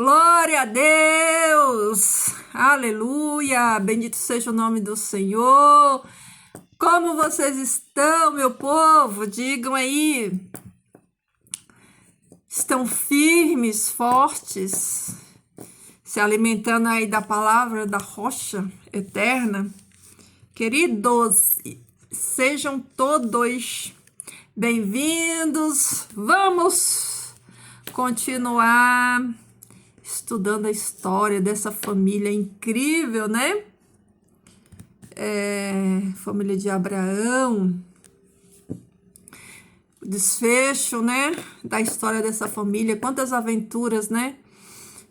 Glória a Deus! Aleluia! Bendito seja o nome do Senhor. Como vocês estão, meu povo? Digam aí. Estão firmes, fortes, se alimentando aí da palavra da rocha eterna? Queridos, sejam todos bem-vindos. Vamos continuar estudando a história dessa família incrível, né? Família de Abraão. O desfecho, né? Da história dessa família. Quantas aventuras, né?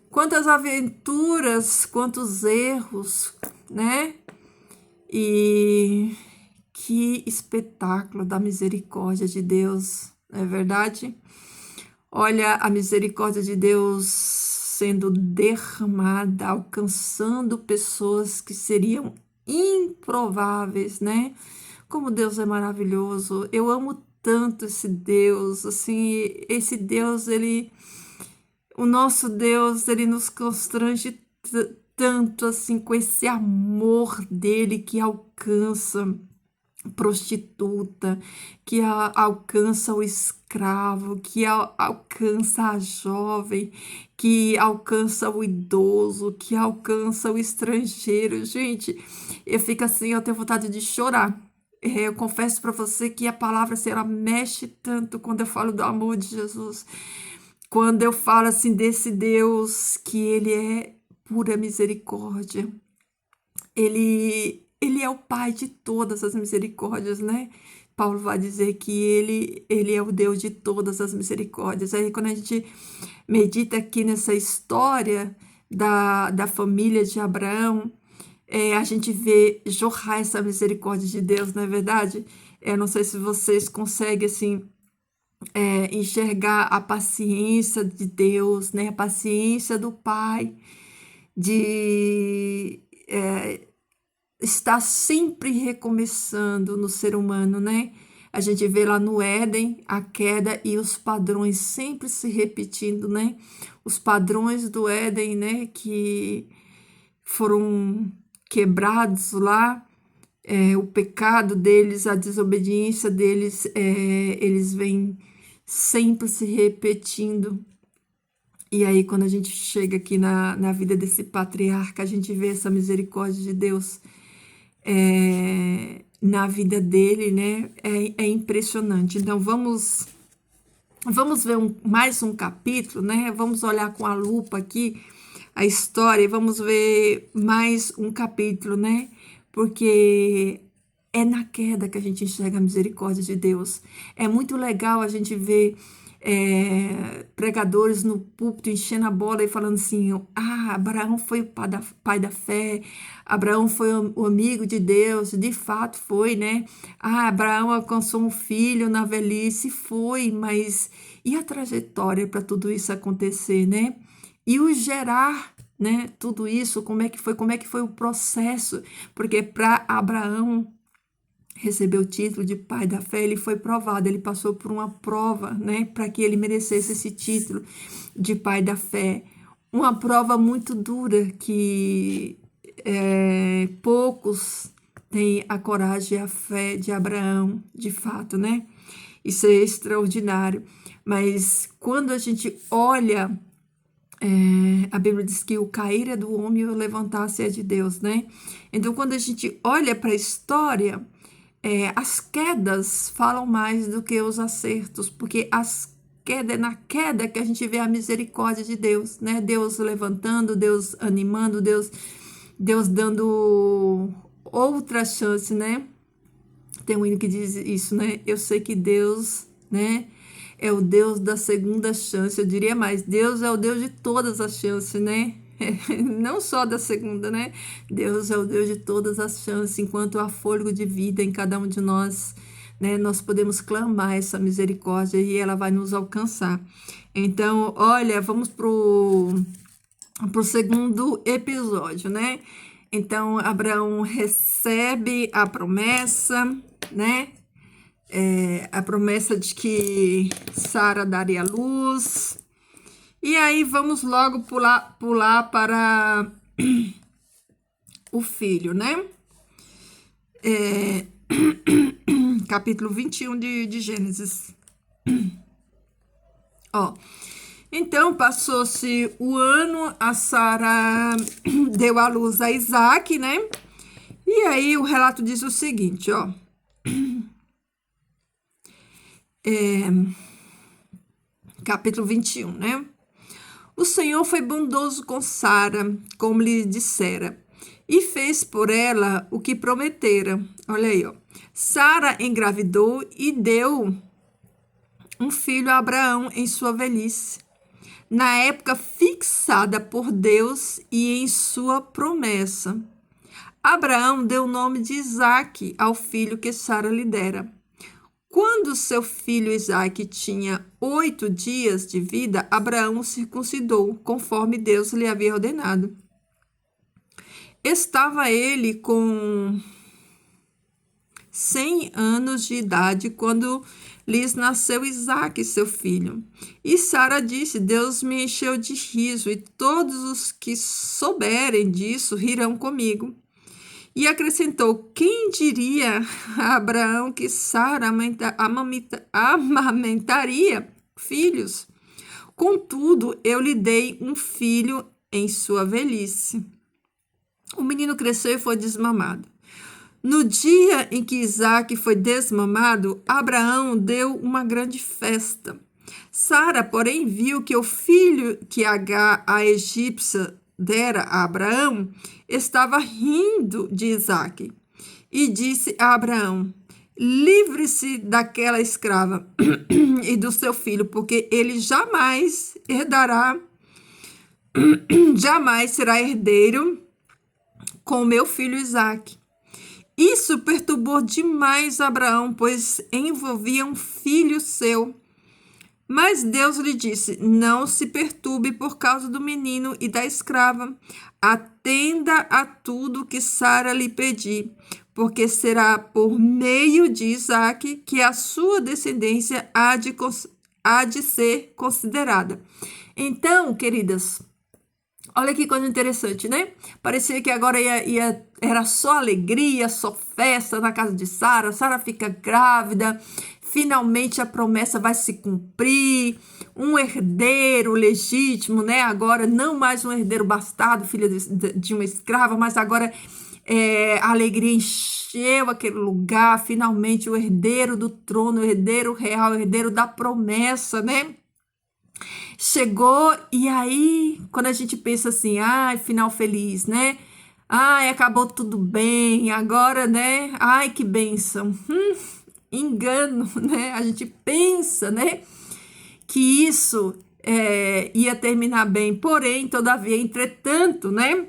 Quantas aventuras, quantos erros, né? E que espetáculo da misericórdia de Deus, não é verdade? Olha a misericórdia de Deus sendo derramada, alcançando pessoas que seriam improváveis, né? Como Deus é maravilhoso. Eu amo tanto esse Deus, assim, esse Deus, o nosso Deus, ele nos constrange tanto, assim, com esse amor dele que alcança prostituta, que alcança o escravo, que alcança a jovem, que alcança o idoso, que alcança o estrangeiro. Gente, eu fico assim, eu tenho vontade de chorar. Eu confesso para você que a palavra, assim, ela mexe tanto quando eu falo do amor de Jesus, quando eu falo assim desse Deus que ele é pura misericórdia. Ele é o Pai de todas as misericórdias, né? Paulo vai dizer que ele é o Deus de todas as misericórdias. Aí, quando a gente medita aqui nessa história da família de Abraão, a gente vê jorrar essa misericórdia de Deus, não é verdade? Não sei se vocês conseguem, assim, enxergar a paciência de Deus, né? A paciência do Pai de está sempre recomeçando no ser humano, né? A gente vê lá no Éden a queda e os padrões sempre se repetindo, né? Os padrões do Éden, né? Que foram quebrados lá, o pecado deles, a desobediência deles, eles vêm sempre se repetindo. E aí, quando a gente chega aqui na vida desse patriarca, a gente vê essa misericórdia de Deus na vida dele, né? É impressionante. Então, vamos ver mais um capítulo, né? Vamos olhar com a lupa aqui a história e vamos ver mais um capítulo, né? Porque é na queda que a gente enxerga a misericórdia de Deus. É muito legal a gente ver pregadores no púlpito enchendo a bola e falando assim: Abraão foi o pai da fé, Abraão foi o amigo de Deus, de fato foi, né? Abraão alcançou um filho na velhice, foi, mas e a trajetória para tudo isso acontecer, né? E o gerar, né? Tudo isso, como é que foi o processo? Porque para Abraão recebeu o título de pai da fé, ele foi provado, ele passou por uma prova, né, para que ele merecesse esse título de pai da fé. Uma prova muito dura que poucos têm a coragem e a fé de Abraão, de fato, né? Isso é extraordinário. Mas quando a gente olha, a Bíblia diz que o cair é do homem e o levantar-se é de Deus, né? Então, quando a gente olha para a história, as quedas falam mais do que os acertos, porque é na queda que a gente vê a misericórdia de Deus, né? Deus levantando, Deus animando, Deus dando outra chance, né? Tem um hino que diz isso, né? Eu sei que Deus, né, é o Deus da segunda chance. Eu diria mais, Deus é o Deus de todas as chances, né? Não só da segunda, né? Deus é o Deus de todas as chances. Enquanto há fôlego de vida em cada um de nós, né, nós podemos clamar essa misericórdia e ela vai nos alcançar. Então, olha, vamos pro segundo episódio, né? Então, Abraão recebe a promessa, né? A promessa de que Sara daria luz. E aí vamos logo pular para o filho, né? Capítulo 21 de Gênesis. Ó, então passou-se o ano, a Sara deu à luz a Isaac, né? E aí o relato diz o seguinte, ó. Capítulo 21, né? O Senhor foi bondoso com Sara, como lhe dissera, e fez por ela o que prometera. Olha aí, ó. Sara engravidou e deu um filho a Abraão em sua velhice, na época fixada por Deus e em sua promessa. Abraão deu o nome de Isaque ao filho que Sara lhe dera. Quando seu filho Isaque tinha 8 dias de vida, Abraão o circuncidou, conforme Deus lhe havia ordenado. Estava ele com 100 anos de idade quando lhes nasceu Isaque, seu filho. E Sara disse: Deus me encheu de riso, e todos os que souberem disso rirão comigo. E acrescentou: quem diria a Abraão que Sara amamentaria filhos? Contudo, eu lhe dei um filho em sua velhice. O menino cresceu e foi desmamado. No dia em que Isaque foi desmamado, Abraão deu uma grande festa. Sara, porém, viu que o filho que Agar, a egípcia, dera a Abraão, estava rindo de Isaque. E disse a Abraão: livre-se daquela escrava e do seu filho, porque ele jamais será herdeiro com meu filho Isaque. Isso perturbou demais Abraão, pois envolvia um filho seu. Mas Deus lhe disse: não se perturbe por causa do menino e da escrava. Atenda a tudo que Sara lhe pedir, porque será por meio de Isaque que a sua descendência há de ser considerada. Então, queridas, olha que coisa interessante, né? Parecia que agora era só alegria, só festa na casa de Sara. Sara fica grávida. Finalmente a promessa vai se cumprir. Um herdeiro legítimo, né? Agora não mais um herdeiro bastardo, filho de uma escrava, mas agora a alegria encheu aquele lugar. Finalmente o herdeiro do trono, o herdeiro real, o herdeiro da promessa, né? Chegou, e aí, quando a gente pensa assim, ai, final feliz, né? Ai, acabou tudo bem, agora, né? Ai, que bênção. Engano, né? A gente pensa, né? Que isso ia terminar bem, porém, todavia, entretanto, né?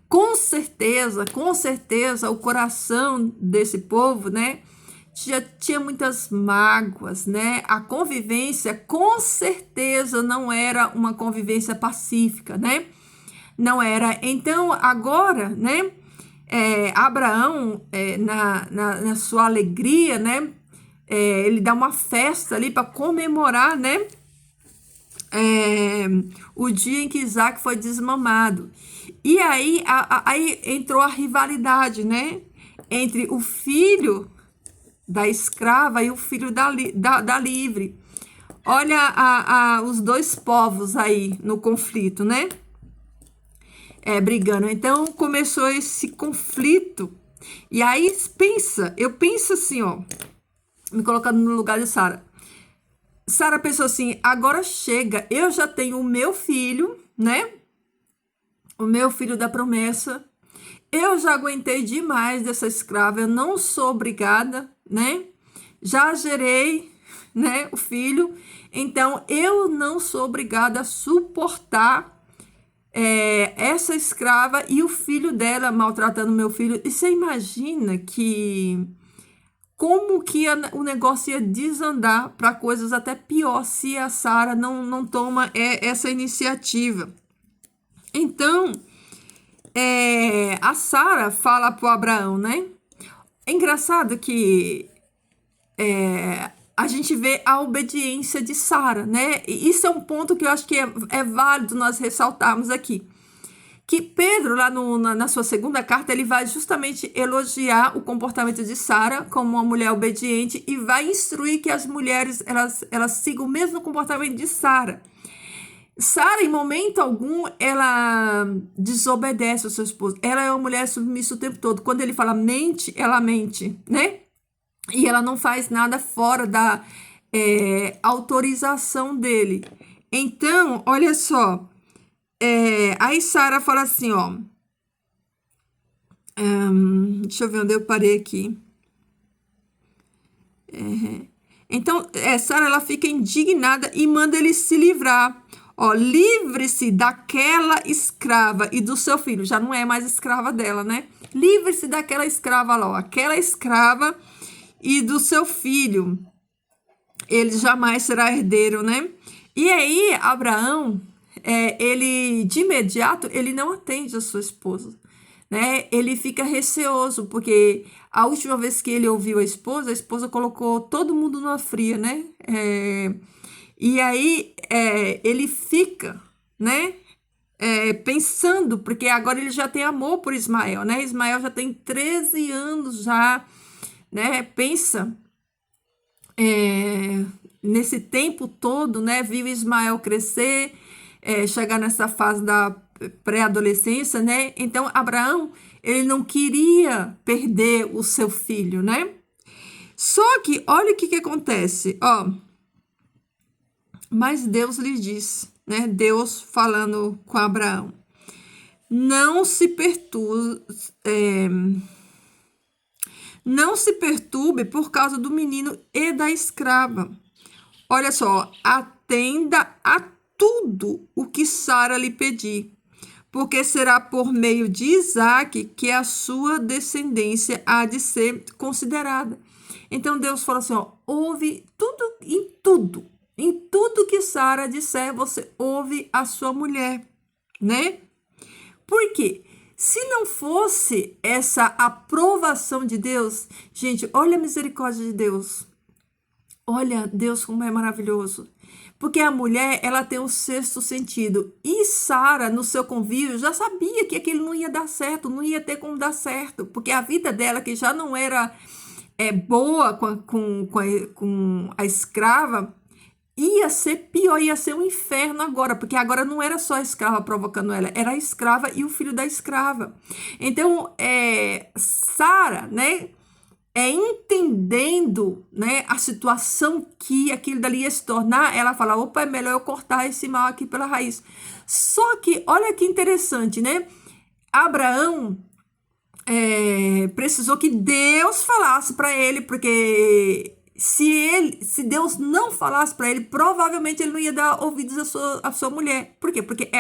Com certeza, o coração desse povo, né? Já tinha muitas mágoas, né? A convivência, com certeza, não era uma convivência pacífica, né? Não era. Então, agora, né? Abraão, na sua alegria, né? Ele dá uma festa ali para comemorar, né? O dia em que Isaac foi desmamado. E aí entrou a rivalidade, né? Entre o filho da escrava e o filho da livre. Olha os dois povos aí no conflito, né? Brigando. Então começou esse conflito. E aí eu penso assim, ó, me colocando no lugar de Sara. Sara pensou assim: agora chega, eu já tenho o meu filho, né? O meu filho da promessa. Eu já aguentei demais dessa escrava, eu não sou obrigada, né? Já gerei, né, o filho, então eu não sou obrigada a suportar essa escrava e o filho dela maltratando meu filho. E você imagina como que o negócio ia desandar para coisas até pior se a Sara não toma essa iniciativa. Então, a Sara fala para o Abraão, né? É engraçado que a gente vê a obediência de Sara, né? E isso é um ponto que eu acho que é válido nós ressaltarmos aqui. Que Pedro, lá na sua segunda carta, ele vai justamente elogiar o comportamento de Sara como uma mulher obediente e vai instruir que as mulheres elas sigam o mesmo comportamento de Sara. Sara, em momento algum, ela desobedece ao seu esposo. Ela é uma mulher submissa o tempo todo. Quando ele fala mente, ela mente, né? E ela não faz nada fora da autorização dele. Então, olha só. Aí Sara fala assim, ó. Deixa eu ver onde eu parei aqui. Então, Sara, ela fica indignada e manda ele se livrar. Ó, livre-se daquela escrava e do seu filho. Já não é mais escrava dela, né? Livre-se daquela escrava lá, ó. Aquela escrava e do seu filho. Ele jamais será herdeiro, né? E aí, Abraão, ele, de imediato, ele não atende a sua esposa, né? Ele fica receoso, porque a última vez que ele ouviu a esposa colocou todo mundo numa fria, né? E aí, ele fica, né? Pensando, porque agora ele já tem amor por Ismael, né? Ismael já tem 13 anos já, né? Pensa, nesse tempo todo, né? Viu Ismael crescer, chegar nessa fase da pré-adolescência, né? Então, Abraão, ele não queria perder o seu filho, né? Só que, olha o que acontece, ó. Mas Deus lhe disse, né? Deus falando com Abraão. Não se perturbe por causa do menino e da escrava. Olha só, atenda a tudo o que Sara lhe pedir, porque será por meio de Isaque que a sua descendência há de ser considerada. Então Deus fala assim, ó, ouve em tudo que Sara disser, você ouve a sua mulher, né? Por quê? Se não fosse essa aprovação de Deus, gente, olha a misericórdia de Deus. Olha Deus como é maravilhoso. Porque a mulher, ela tem um sexto sentido. E Sara, no seu convívio, já sabia que aquilo não ia dar certo, não ia ter como dar certo. Porque a vida dela, que já não era boa com a escrava, ia ser pior, ia ser um inferno agora, porque agora não era só a escrava provocando ela, era a escrava e o filho da escrava. Então, Sara, né, entendendo, né, a situação que aquilo dali ia se tornar, ela fala, opa, é melhor eu cortar esse mal aqui pela raiz. Só que, olha que interessante, né, Abraão precisou que Deus falasse para ele, porque se Deus não falasse para ele, provavelmente ele não ia dar ouvidos à sua mulher. Por quê? Porque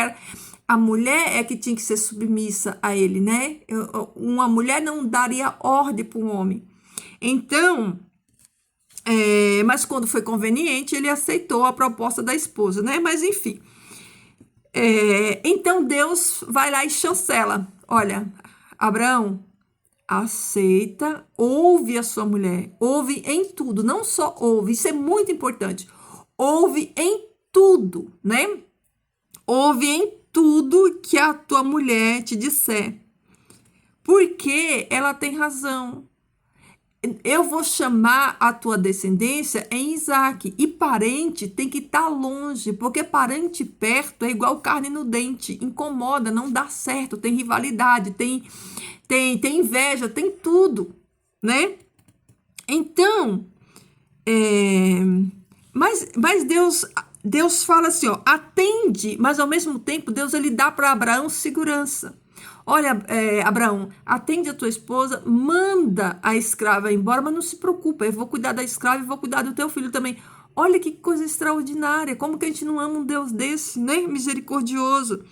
a mulher que tinha que ser submissa a ele, né? Uma mulher não daria ordem para um homem. Então, mas quando foi conveniente, ele aceitou a proposta da esposa, né? Mas enfim. Então Deus vai lá e chancela. Olha, Abraão, aceita, ouve a sua mulher, ouve em tudo, não só ouve, isso é muito importante, ouve em tudo, né? Ouve em tudo que a tua mulher te disser, porque ela tem razão. Eu vou chamar a tua descendência em Isaque, e parente tem que estar longe, porque parente perto é igual carne no dente, incomoda, não dá certo, tem rivalidade, tem inveja, tem tudo, né? Então, mas Deus fala assim, ó, atende, mas ao mesmo tempo Deus ele dá para Abraão segurança. Olha, Abraão, atende a tua esposa, manda a escrava embora, mas não se preocupa, eu vou cuidar da escrava e vou cuidar do teu filho também. Olha que coisa extraordinária, como que a gente não ama um Deus desse, né? Misericordioso.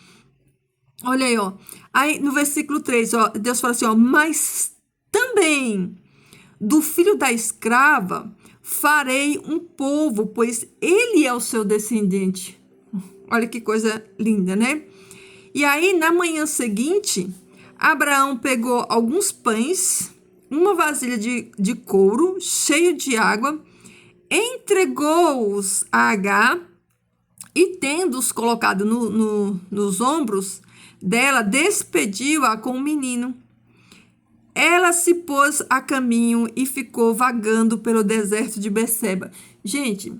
Olha aí, ó. Aí no versículo 3, ó, Deus fala assim, ó, mas também do filho da escrava farei um povo, pois ele é o seu descendente. Olha que coisa linda, né? E aí, na manhã seguinte, Abraão pegou alguns pães, uma vasilha de couro cheio de água, entregou-os a Agar e, tendo-os colocado nos ombros dela, despediu-a com o menino. Ela se pôs a caminho e ficou vagando pelo deserto de Beceba. Gente,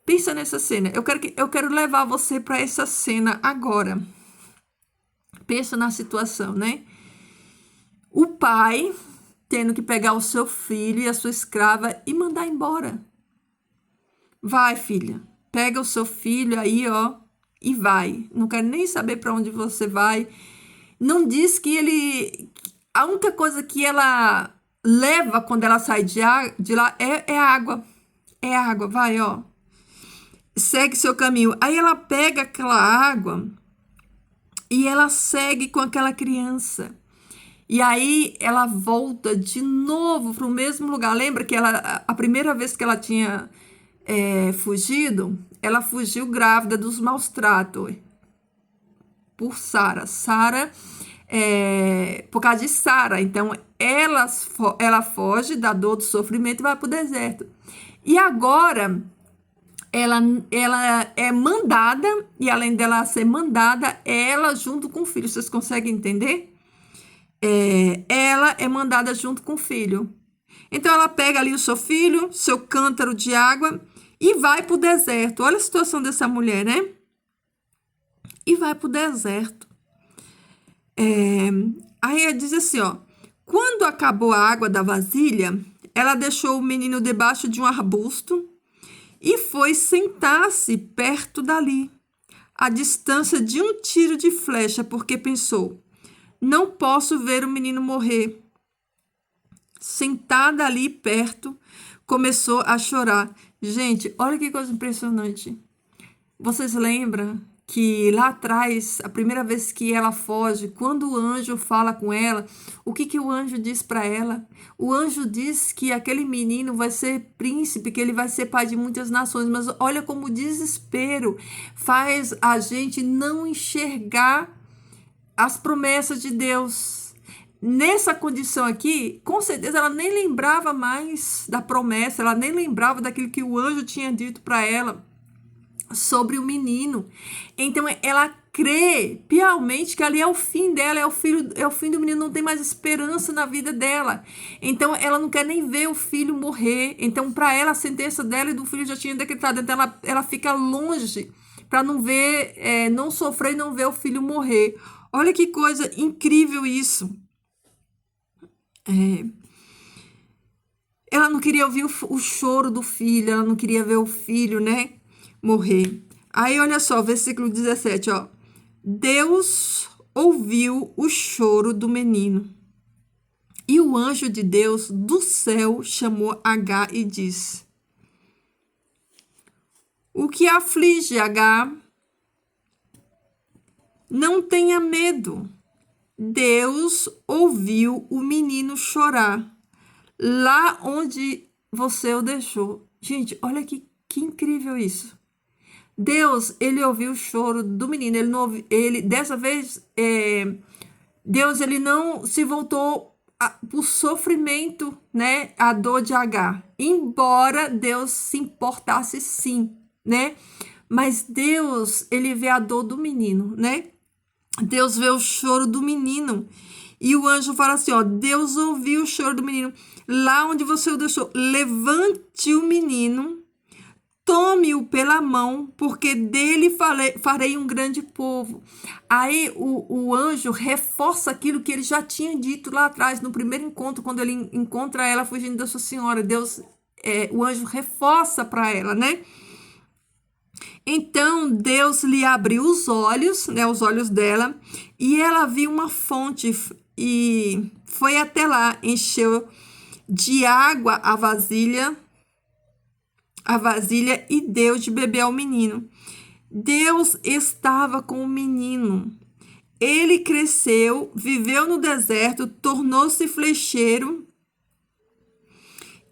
pensa nessa cena. Eu quero levar você para essa cena agora. Pensa na situação, né? O pai tendo que pegar o seu filho e a sua escrava e mandar embora. Vai, filha, pega o seu filho aí, ó, e vai. Não quero nem saber para onde você vai. Não diz que ele... A única coisa que ela leva quando ela sai de lá é água. É água, vai, ó. Segue seu caminho. Aí ela pega aquela água e ela segue com aquela criança. E aí ela volta de novo para o mesmo lugar. Lembra que a primeira vez que ela tinha fugido, ela fugiu grávida dos maus tratos por Sara. Por causa de Sara. Então, ela foge da dor, do sofrimento e vai para o deserto. E agora, ela é mandada, e além dela ser mandada, ela junto com o filho. Vocês conseguem entender? Ela é mandada junto com o filho. Então, ela pega ali o seu filho, seu cântaro de água, e vai para o deserto. Olha a situação dessa mulher, né? E vai para o deserto. Aí ela diz assim, ó. Quando acabou a água da vasilha, ela deixou o menino debaixo de um arbusto e foi sentar-se perto dali, à distância de um tiro de flecha, porque pensou, não posso ver o menino morrer. Sentada ali perto, começou a chorar. Gente, olha que coisa impressionante. Vocês lembram que lá atrás, a primeira vez que ela foge, quando o anjo fala com ela, o que o anjo diz para ela? O anjo diz que aquele menino vai ser príncipe, que ele vai ser pai de muitas nações, mas olha como o desespero faz a gente não enxergar as promessas de Deus. Nessa condição aqui, com certeza ela nem lembrava mais da promessa, ela nem lembrava daquilo que o anjo tinha dito para ela sobre o menino. Então ela crê piamente que ali é o fim dela, é o fim do menino, não tem mais esperança na vida dela. Então ela não quer nem ver o filho morrer. Então para ela a sentença dela e do filho já tinha decretado. Então ela fica longe para não ver, não sofrer e não ver o filho morrer. Olha que coisa incrível isso. Ela não queria ouvir o choro do filho, ela não queria ver o filho, né, morrer. Aí, olha só, versículo 17, ó. Deus ouviu o choro do menino. E o anjo de Deus do céu chamou Agar e disse: o que aflige Agar? Não tenha medo. Deus ouviu o menino chorar lá onde você o deixou. Gente, olha que incrível isso. Deus, ele ouviu o choro do menino. Ele não ouviu, dessa vez, Deus, ele não se voltou para o sofrimento, né, a dor de Agar. Embora Deus se importasse sim, né? Mas Deus, ele vê a dor do menino, né? Deus vê o choro do menino. E o anjo fala assim, ó, Deus ouviu o choro do menino. Lá onde você o deixou, levante o menino, tome-o pela mão, porque dele farei um grande povo. Aí o anjo reforça aquilo que ele já tinha dito lá atrás, no primeiro encontro, quando ele encontra ela fugindo da sua senhora. Deus, o anjo reforça para ela, né? Então Deus lhe abriu os olhos, né, os olhos dela, e ela viu uma fonte e foi até lá, encheu de água a vasilha e deu de beber ao menino. Deus estava com o menino. Ele cresceu, viveu no deserto, tornou-se flecheiro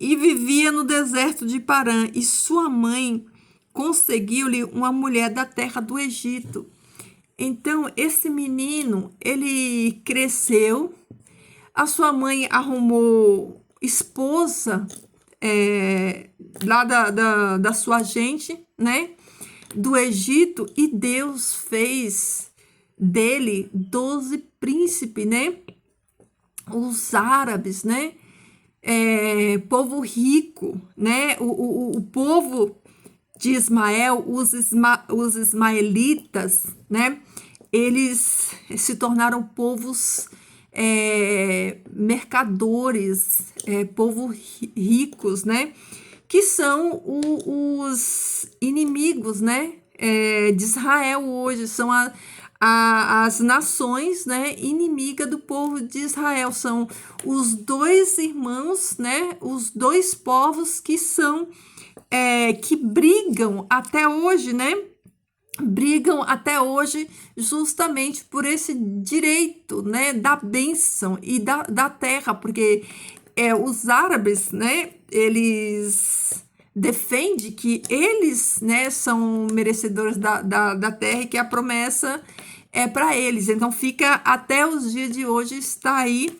e vivia no deserto de Parã. E sua mãe conseguiu-lhe uma mulher da terra do Egito. Então, esse menino, ele cresceu, a sua mãe arrumou esposa lá da sua gente, né? Do Egito, e Deus fez dele 12 príncipes, né? Os árabes, né? Povo rico, né? O povo de Ismael, os ismaelitas, né? Eles se tornaram povos mercadores, ricos, né? Que são os inimigos, né? De Israel hoje, são as nações, né, inimiga do povo de Israel, são os dois irmãos, né, os dois povos que são, que brigam até hoje, né, brigam até hoje justamente por esse direito, né, da bênção e da terra, porque os árabes, né, eles defendem que eles, né, são merecedores da terra e que a promessa é para eles. Então fica até os dias de hoje, está aí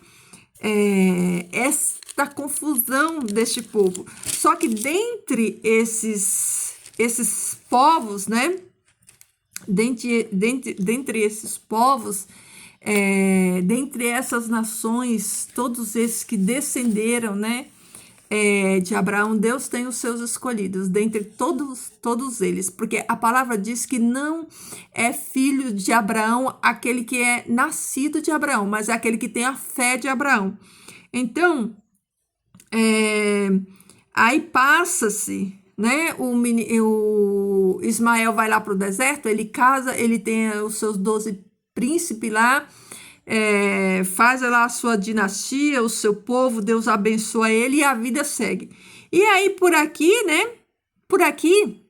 esta confusão deste povo. Só que dentre esses povos, né, dentre esses povos, dentre essas nações, todos esses que descenderam, né, de Abraão, Deus tem os seus escolhidos, dentre todos eles, porque a palavra diz que não é filho de Abraão aquele que é nascido de Abraão, mas é aquele que tem a fé de Abraão. Então, aí passa-se, né? O Ismael vai lá para o deserto, ele casa, ele tem os seus 12 príncipes lá, faz lá a sua dinastia, o seu povo, Deus abençoa ele e a vida segue. E aí por aqui, né? Por aqui,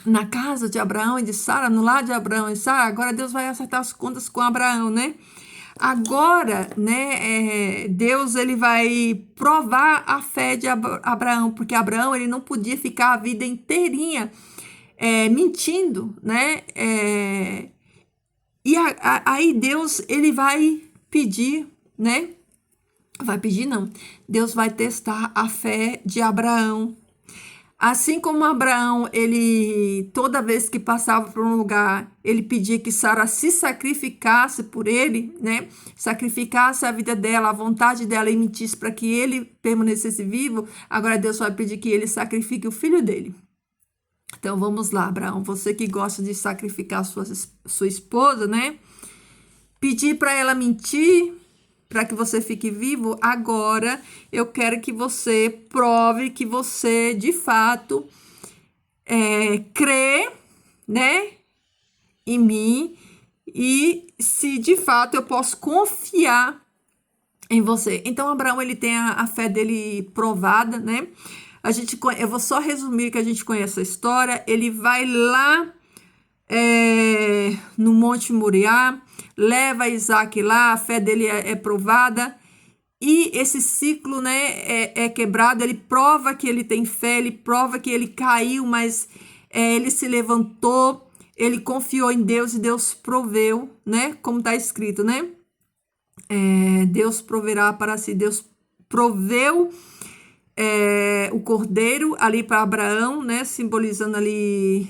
na casa de Abraão e de Sara, no lar de Abraão e Sara, agora Deus vai acertar as contas com Abraão, né? Agora, né, Deus ele vai provar a fé de Abraão, porque Abraão ele não podia ficar a vida inteirinha mentindo, né? E aí Deus ele vai pedir, né? Vai pedir não. Deus vai testar a fé de Abraão. Assim como Abraão, ele toda vez que passava por um lugar, ele pedia que Sara se sacrificasse por ele, né? Sacrificasse a vida dela, a vontade dela e mentisse para que ele permanecesse vivo. Agora Deus vai pedir que ele sacrifique o filho dele. Então vamos lá, Abraão, você que gosta de sacrificar sua esposa, né? Pedir para ela mentir, para que você fique vivo, agora eu quero que você prove que você, de fato, crê, né, em mim, e se de fato eu posso confiar em você. Então, Abraão, ele tem a fé dele provada, né? Eu vou só resumir que a gente conhece a história. Ele vai lá no Monte Moriá, leva Isaac lá, a fé dele é provada, e esse ciclo, né, é quebrado. Ele prova que ele tem fé, ele prova que ele caiu, mas ele se levantou, ele confiou em Deus e Deus proveu, né, como está escrito, né, Deus proverá para si. Deus proveu o cordeiro ali para Abraão, né, simbolizando ali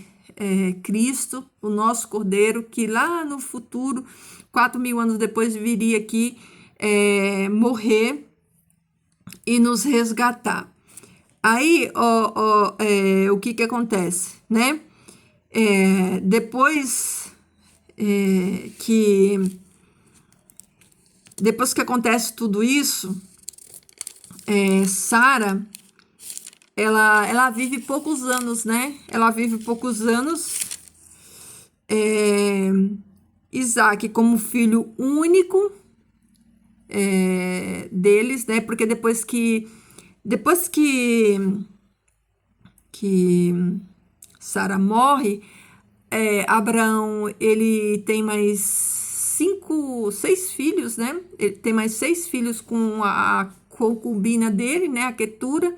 Cristo, o nosso cordeiro, que lá no futuro, 4.000 anos depois, viria aqui morrer e nos resgatar. Aí, o que acontece, né? Depois que acontece tudo isso, Sara, ela vive poucos anos, né? Ela vive poucos anos. Isaac como filho único deles, né? Porque depois que Sara morre, Abraão ele tem mais 6 filhos, né? Ele tem mais 6 filhos com a concubina dele, né? A Quetura.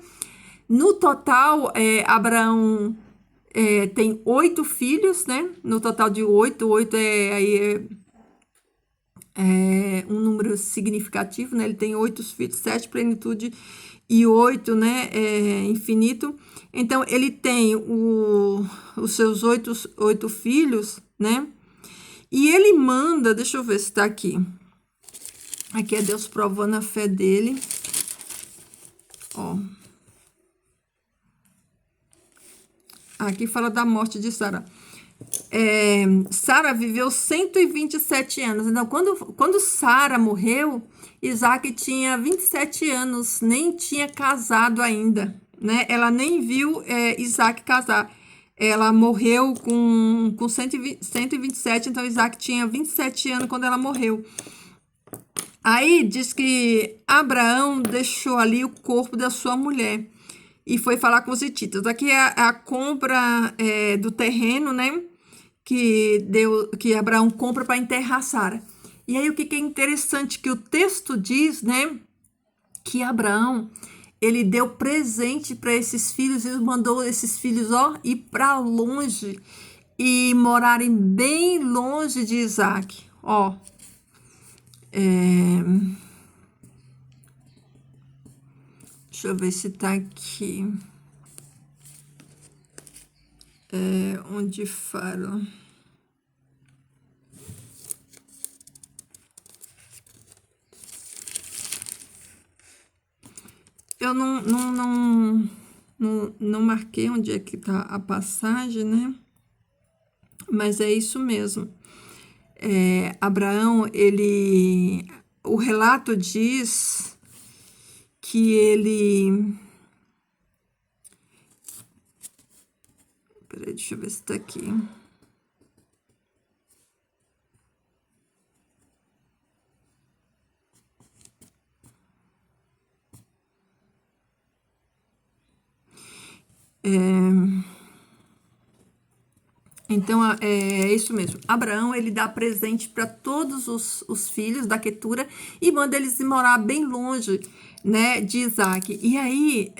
No total, Abraão tem 8 filhos, né? No total de 8 é um número significativo, né? Ele tem 8 filhos, 7 plenitude e 8, né, é infinito. Então, ele tem os seus oito filhos, né? E ele manda, deixa eu ver se tá aqui. Aqui é Deus provando a fé dele. Ó. Aqui fala da morte de Sara. Sara viveu 127 anos. Então, quando Sara morreu, Isaac tinha 27 anos, nem tinha casado ainda, né? Ela nem viu Isaac casar. Ela morreu com 127, então Isaac tinha 27 anos quando ela morreu. Aí diz que Abraão deixou ali o corpo da sua mulher e foi falar com os hititas. Aqui é a compra do terreno, né? Que Abraão compra para enterrar Sara. E aí o que é interessante que o texto diz, né? Que Abraão ele deu presente para esses filhos e mandou esses filhos ir para longe e morarem bem longe de Isaac. Deixa eu ver se tá aqui. Onde fala? Eu não marquei onde é que tá a passagem, né? Mas é isso mesmo. Abraão, o relato diz que ele... Peraí, deixa eu ver se tá aqui. Então, é isso mesmo. Abraão, ele dá presente para todos os filhos da Quetura e manda eles morar bem longe, né, de Isaac. E aí,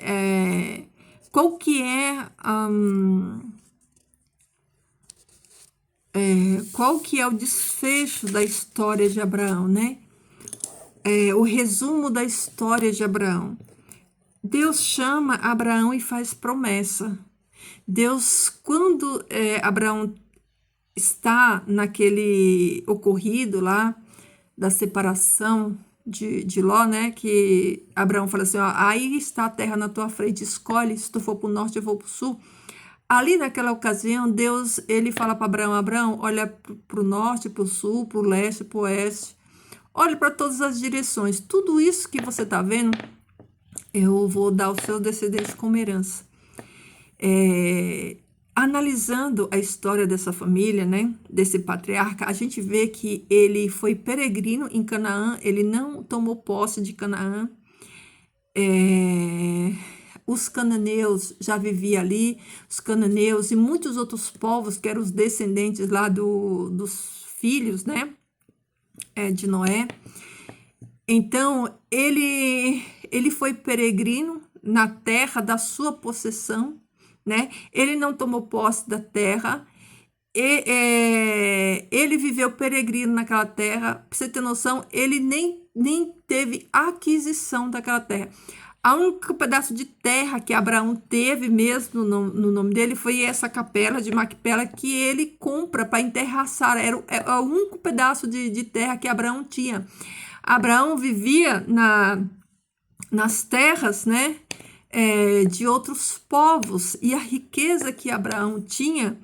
qual que qual que é o desfecho da história de Abraão, né? O resumo da história de Abraão. Deus chama Abraão e faz promessa. Deus, quando Abraão está naquele ocorrido lá da separação de Ló, né? Que Abraão fala assim, ó, aí está a terra na tua frente, escolhe, se tu for para o norte, eu vou para o sul. Ali naquela ocasião, Deus, ele fala para Abraão, Abraão, olha para o norte, para o sul, para o leste, para o oeste, olhe para todas as direções. Tudo isso que você está vendo, eu vou dar aos seus descendentes como herança. Analisando a história dessa família, né, desse patriarca, a gente vê que ele foi peregrino em Canaã, ele não tomou posse de Canaã. Os cananeus já viviam ali, os cananeus e muitos outros povos que eram os descendentes lá dos filhos, né, de Noé. Então, ele foi peregrino na terra da sua possessão, né? Ele não tomou posse da terra, ele viveu peregrino naquela terra. Pra você ter noção, ele nem teve aquisição daquela terra. O único pedaço de terra que Abraão teve mesmo no nome dele foi essa capela de Macpela que ele compra para enterrar Sara. Era o único pedaço de terra que Abraão tinha. Abraão vivia nas terras, né, de outros povos, e a riqueza que Abraão tinha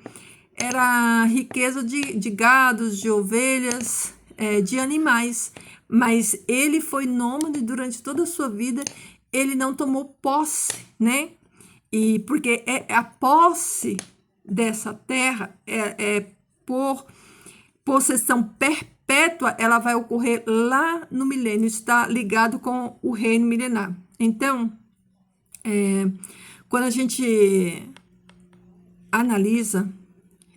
era a riqueza de gados, de ovelhas, de animais, mas ele foi nômade durante toda a sua vida, ele não tomou posse, né, e porque a posse dessa terra por possessão perpétua, ela vai ocorrer lá no milênio, está ligado com o reino milenar. Então, quando a gente analisa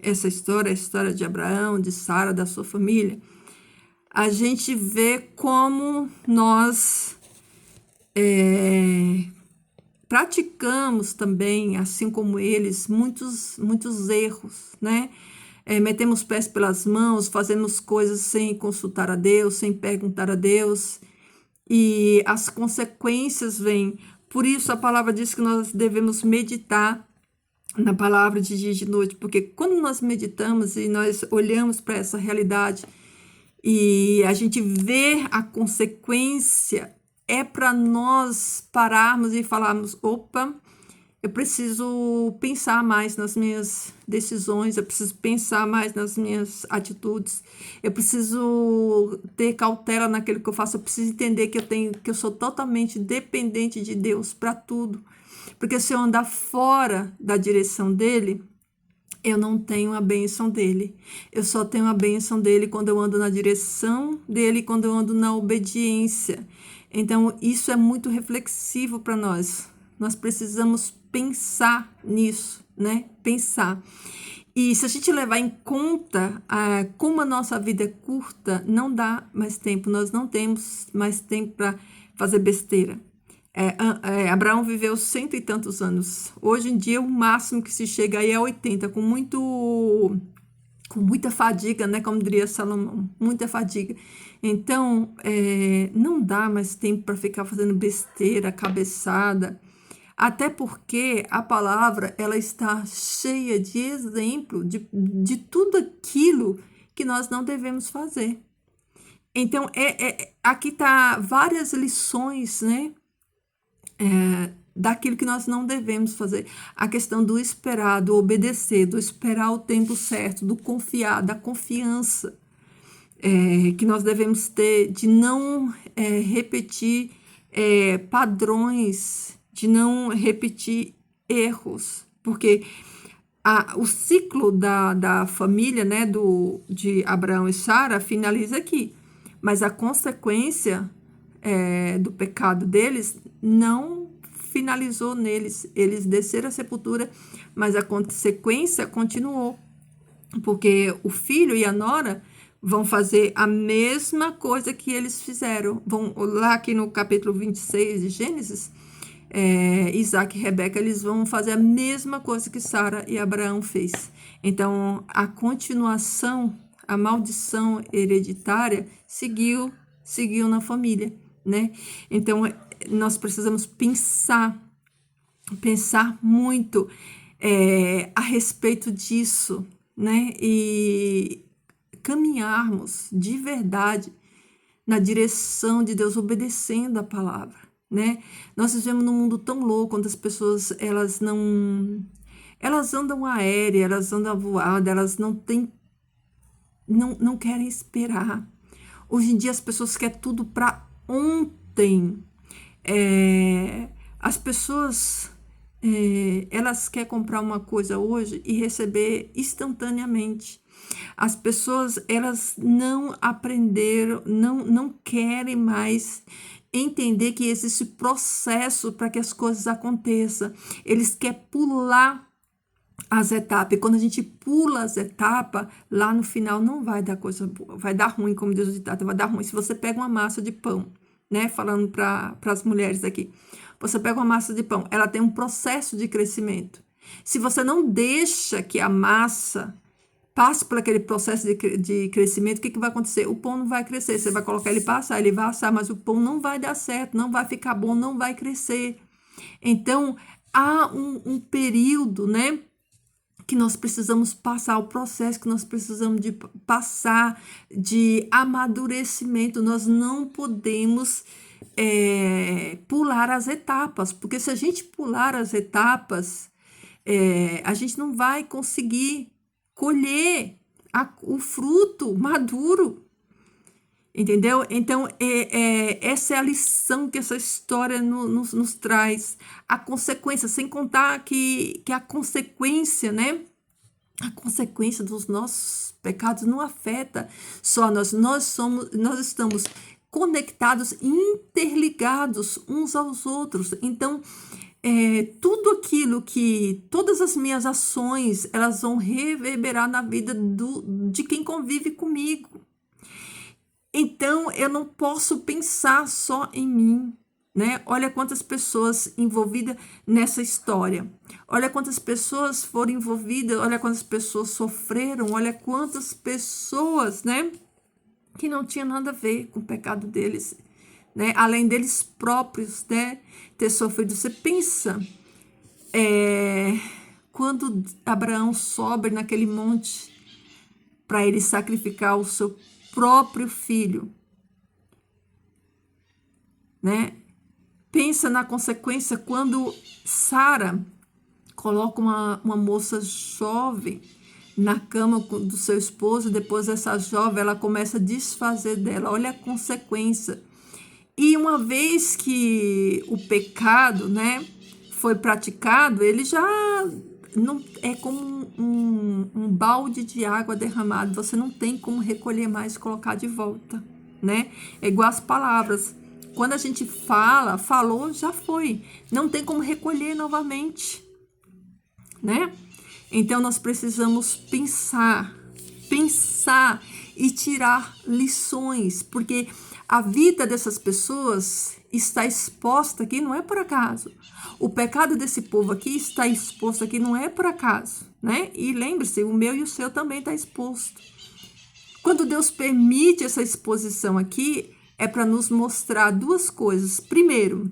essa história, a história de Abraão, de Sara, da sua família, a gente vê como nós praticamos também, assim como eles, muitos erros, né? Metemos pés pelas mãos, fazemos coisas sem consultar a Deus, sem perguntar a Deus, e as consequências vêm Por isso a palavra diz que nós devemos meditar na palavra de dia e de noite, porque quando nós meditamos e nós olhamos para essa realidade e a gente vê a consequência, é para nós pararmos e falarmos: opa, eu preciso pensar mais nas minhas decisões, eu preciso pensar mais nas minhas atitudes, eu preciso ter cautela naquilo que eu faço, eu preciso entender que eu sou totalmente dependente de Deus para tudo. Porque se eu andar fora da direção dele, eu não tenho a bênção dele. Eu só tenho a bênção dele quando eu ando na direção dele, quando eu ando na obediência. Então, isso é muito reflexivo para nós. Nós precisamos pensar nisso, né? Pensar. E se a gente levar em conta como a nossa vida é curta, não dá mais tempo. Nós não temos mais tempo para fazer besteira. Abraão viveu 100 e tantos anos. Hoje em dia, o máximo que se chega aí é 80, com muita fadiga, né? Como diria Salomão, muita fadiga. Então, não dá mais tempo para ficar fazendo besteira, cabeçada. Até porque a palavra ela está cheia de exemplo de tudo aquilo que nós não devemos fazer. Então, aqui tá várias lições, né? Daquilo que nós não devemos fazer. A questão do esperar, do obedecer, do esperar o tempo certo, do confiar, da confiança que nós devemos ter, de não repetir padrões, de não repetir erros, porque o ciclo da família, né, de Abraão e Sara finaliza aqui, mas a consequência do pecado deles não finalizou neles. Eles desceram a sepultura, mas a consequência continuou, porque o filho e a nora vão fazer a mesma coisa que eles fizeram. Vão lá aqui no capítulo 26 de Gênesis, Isaac e Rebeca, eles vão fazer a mesma coisa que Sara e Abraão fez. Então, a continuação, a maldição hereditária seguiu na família, né? Então, nós precisamos pensar muito a respeito disso, né? E caminharmos de verdade na direção de Deus, obedecendo a palavra, né? Nós vivemos num mundo tão louco, onde as pessoas, elas andam aérea, elas andam voada, elas não querem esperar. Hoje em dia as pessoas querem tudo para ontem. As pessoas elas querem comprar uma coisa hoje e receber instantaneamente. As pessoas, elas não aprenderam, não querem mais entender que existe processo para que as coisas aconteçam. Eles querem pular as etapas, e quando a gente pula as etapas, lá no final não vai dar coisa boa, vai dar ruim, como diz o ditado, vai dar ruim. Se você pega uma massa de pão, né, falando para as mulheres aqui, você pega uma massa de pão, ela tem um processo de crescimento. Se você não deixa que a massa passe por aquele processo de crescimento, o que vai acontecer? O pão não vai crescer, você vai colocar ele passar, ele vai assar, mas o pão não vai dar certo, não vai ficar bom, não vai crescer. Então, há um período, né, que nós precisamos passar, o processo que nós precisamos de passar de amadurecimento. Nós não podemos pular as etapas, porque se a gente pular as etapas, a gente não vai conseguir colher o fruto maduro, entendeu? Então, essa é a lição que essa história nos traz. A consequência, sem contar que a consequência, né? A consequência dos nossos pecados não afeta só nós. Nós estamos conectados, interligados uns aos outros. Então, tudo aquilo todas as minhas ações, elas vão reverberar na vida de quem convive comigo. Então, eu não posso pensar só em mim, né? Olha quantas pessoas envolvidas nessa história. Olha quantas pessoas foram envolvidas, olha quantas pessoas sofreram, olha quantas pessoas, né, que não tinha nada a ver com o pecado deles, né? Além deles próprios, né? Ter sofrido. Você pensa, quando Abraão sobe naquele monte para ele sacrificar o seu próprio filho, né? Pensa na consequência quando Sara coloca uma moça jovem na cama do seu esposo, depois essa jovem ela começa a desfazer dela. Olha a consequência. E uma vez que o pecado, né, foi praticado, ele já não é como um balde de água derramado. Você não tem como recolher mais e colocar de volta, né? É igual as palavras. Quando a gente fala, falou, já foi. Não tem como recolher novamente, né? Então nós precisamos pensar e tirar lições, porque a vida dessas pessoas está exposta aqui, não é por acaso. O pecado desse povo aqui está exposto aqui, não é por acaso, né? E lembre-se, o meu e o seu também está exposto. Quando Deus permite essa exposição aqui, é para nos mostrar duas coisas. Primeiro,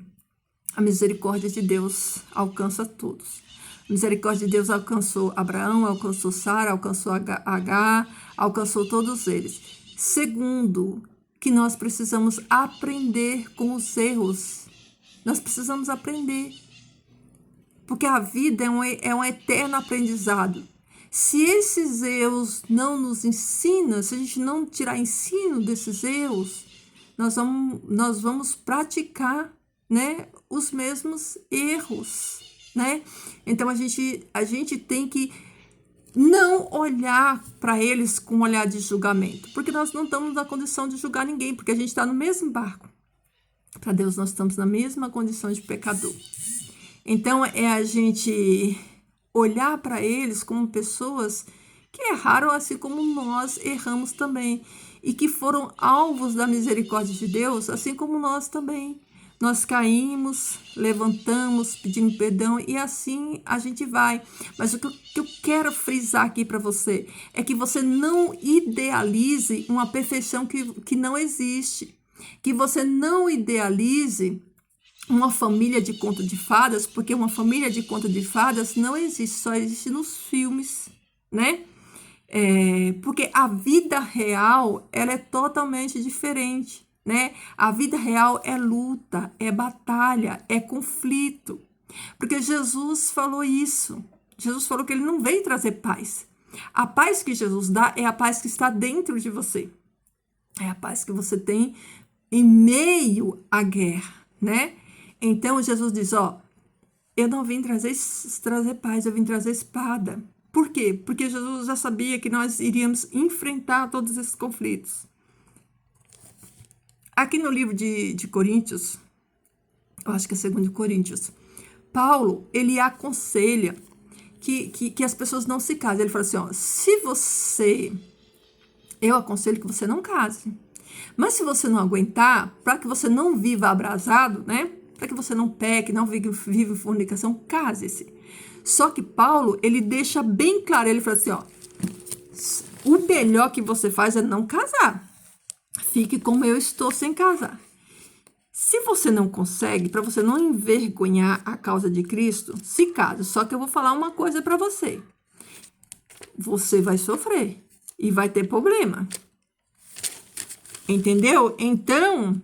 a misericórdia de Deus alcança todos. A misericórdia de Deus alcançou Abraão, alcançou Sara, alcançou Agar, alcançou todos eles. Segundo, que nós precisamos aprender com os erros. Nós precisamos aprender. Porque a vida é um eterno aprendizado. Se esses erros não nos ensinam, se a gente não tirar ensino desses erros, nós vamos praticar, né, os mesmos erros, né? Então a gente tem que não olhar para eles com um olhar de julgamento, porque nós não estamos na condição de julgar ninguém, porque a gente está no mesmo barco. Para Deus nós estamos na mesma condição de pecador. Então é a gente olhar para eles como pessoas que erraram assim como nós erramos também, e que foram alvos da misericórdia de Deus, assim como nós também. Nós caímos, levantamos, pedindo perdão, e assim a gente vai. Mas o que eu quero frisar aqui para você é que você não idealize uma perfeição que não existe. Que você não idealize uma família de conto de fadas, porque uma família de conto de fadas não existe, só existe nos filmes, né? Porque a vida real, ela é totalmente diferente, né? A vida real é luta, é batalha, é conflito. Porque Jesus falou isso. Jesus falou que ele não veio trazer paz. A paz que Jesus dá é a paz que está dentro de você. É a paz que você tem em meio à guerra, né? Então Jesus diz, eu não vim trazer paz, eu vim trazer espada. Por quê? Porque Jesus já sabia que nós iríamos enfrentar todos esses conflitos. Aqui no livro de Coríntios, eu acho que é 2 Coríntios, Paulo, ele aconselha que as pessoas não se casem. Ele fala assim, eu aconselho que você não case. Mas se você não aguentar, para que você não viva abrasado, né? Para que você não peque, não vive fornicação, case-se. Só que Paulo, ele deixa bem claro, ele fala assim, o melhor que você faz é não casar. Fique como eu estou sem casar. Se você não consegue, para você não envergonhar a causa de Cristo, se case. Só que eu vou falar uma coisa para você. Você vai sofrer e vai ter problema. Entendeu? Então,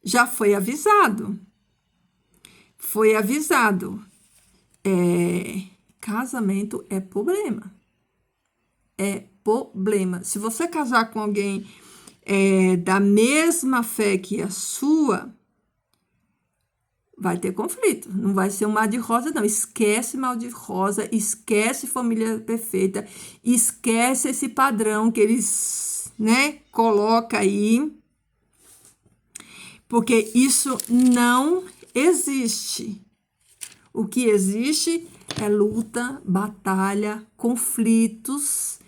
já foi avisado. Foi avisado. Casamento é problema. É problema. Se você casar com alguém da mesma fé que a sua, vai ter conflito. Não vai ser um mar de rosa, não. Esquece mal de rosa, esquece família perfeita, esquece esse padrão que eles, né, colocam aí, porque isso não existe. O que existe é luta, batalha, conflitos,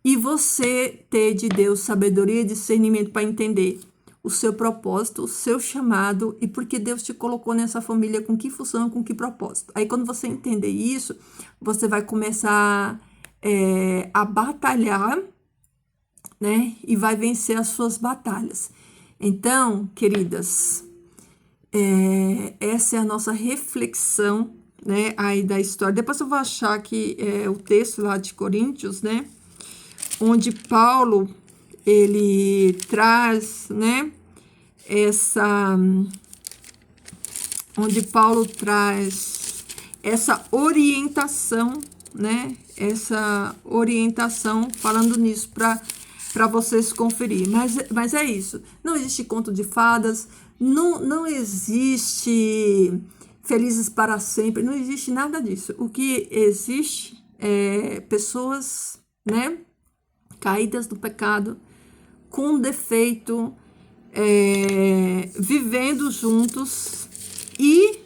e você ter de Deus sabedoria e discernimento para entender o seu propósito, o seu chamado e porque Deus te colocou nessa família, com que função, com que propósito. Aí quando você entender isso, você vai começar a batalhar, né? E vai vencer as suas batalhas. Então, queridas, essa é a nossa reflexão, né, aí da história. Depois eu vou achar aqui o texto lá de Coríntios, né, onde Paulo, ele traz, né, onde Paulo traz essa orientação, né, essa orientação falando nisso para vocês conferir. Mas é isso, não existe conto de fadas, não existe felizes para sempre, não existe nada disso. O que existe é pessoas, né, caídas do pecado, com defeito, vivendo juntos e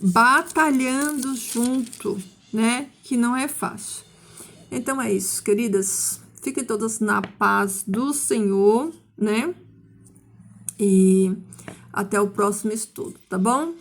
batalhando junto, né, que não é fácil. Então é isso, queridas, fiquem todas na paz do Senhor, né, e até o próximo estudo, tá bom?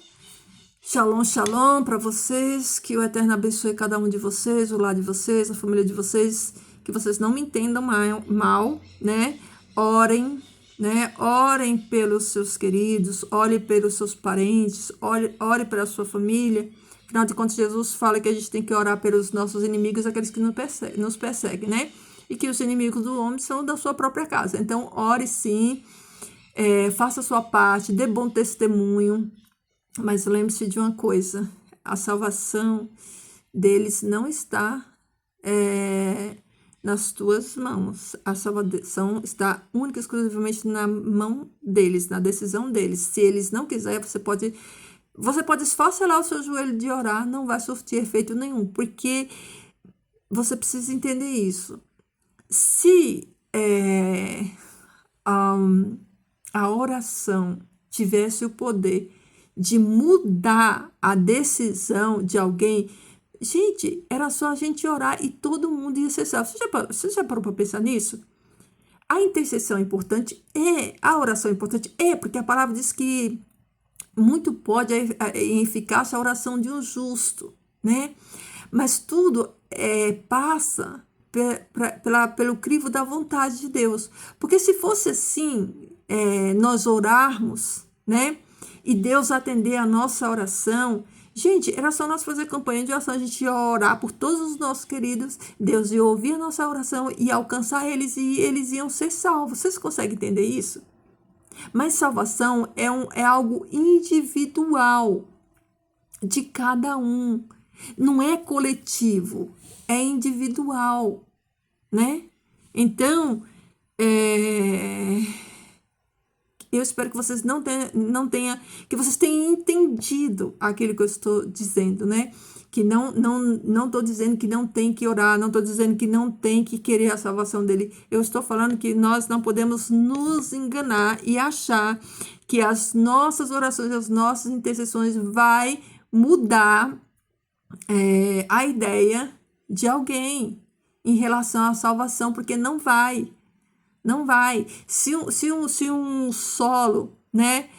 Shalom, shalom para vocês, que o Eterno abençoe cada um de vocês, o lar de vocês, a família de vocês, que vocês não me entendam mal, né? Orem, né? Orem pelos seus queridos, orem pelos seus parentes, ore pela sua família. Afinal de contas, Jesus fala que a gente tem que orar pelos nossos inimigos, aqueles que nos perseguem, né? E que os inimigos do homem são da sua própria casa. Então, ore sim, faça a sua parte, dê bom testemunho. Mas lembre-se de uma coisa, a salvação deles não está nas tuas mãos. A salvação está única e exclusivamente na mão deles, na decisão deles. Se eles não quiserem, você pode esfacelar o seu joelho de orar, não vai surtir efeito nenhum, porque você precisa entender isso. Se a oração tivesse o poder de mudar a decisão de alguém, gente, era só a gente orar e todo mundo ia ser salvo. Você já parou para pensar nisso? A intercessão é importante? A oração é importante? Porque a palavra diz que muito pode em eficácia a oração de um justo, né? Mas tudo passa pelo crivo da vontade de Deus. Porque se fosse assim, nós orarmos, né? E Deus atender a nossa oração, gente, era só nós fazer campanha de oração, a gente ia orar por todos os nossos queridos, Deus ia ouvir a nossa oração e alcançar eles e eles iam ser salvos. Vocês conseguem entender isso? Mas salvação é algo individual de cada um, não é coletivo, é individual, né? Então, eu espero que vocês que vocês tenham entendido aquilo que eu estou dizendo, né? Que não estou dizendo que não tem que orar, não estou dizendo que não tem que querer a salvação dele. Eu estou falando que nós não podemos nos enganar e achar que as nossas orações, as nossas intercessões vai mudar a ideia de alguém em relação à salvação, porque não vai. Não vai. Se um solo, né,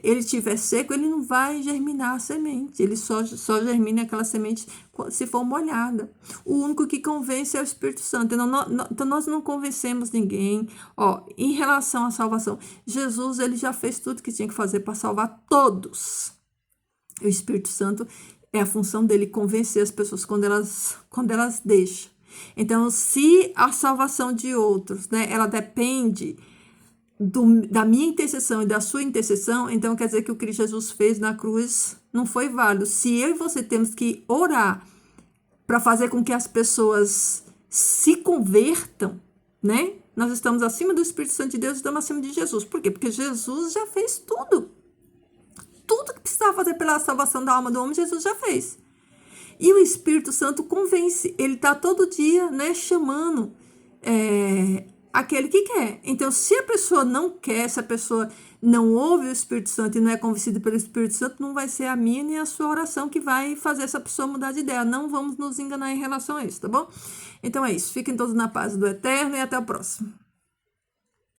ele estiver seco, ele não vai germinar a semente. Ele só germina aquela semente se for molhada. O único que convence é o Espírito Santo. Então nós não convencemos ninguém. Em relação à salvação, Jesus, ele já fez tudo que tinha que fazer para salvar todos. O Espírito Santo é a função dele convencer as pessoas quando elas deixam. Então, se a salvação de outros, né, ela depende da minha intercessão e da sua intercessão, então quer dizer que o que Jesus fez na cruz não foi válido. Se eu e você temos que orar para fazer com que as pessoas se convertam, né, nós estamos acima do Espírito Santo de Deus, estamos acima de Jesus. Por quê? Porque Jesus já fez tudo. Tudo que precisava fazer pela salvação da alma do homem, Jesus já fez. E o Espírito Santo convence, ele está todo dia, né, chamando aquele que quer. Então, se a pessoa não quer, se a pessoa não ouve o Espírito Santo e não é convencida pelo Espírito Santo, não vai ser a minha nem a sua oração que vai fazer essa pessoa mudar de ideia. Não vamos nos enganar em relação a isso, tá bom? Então é isso. Fiquem todos na paz do Eterno e até o próximo.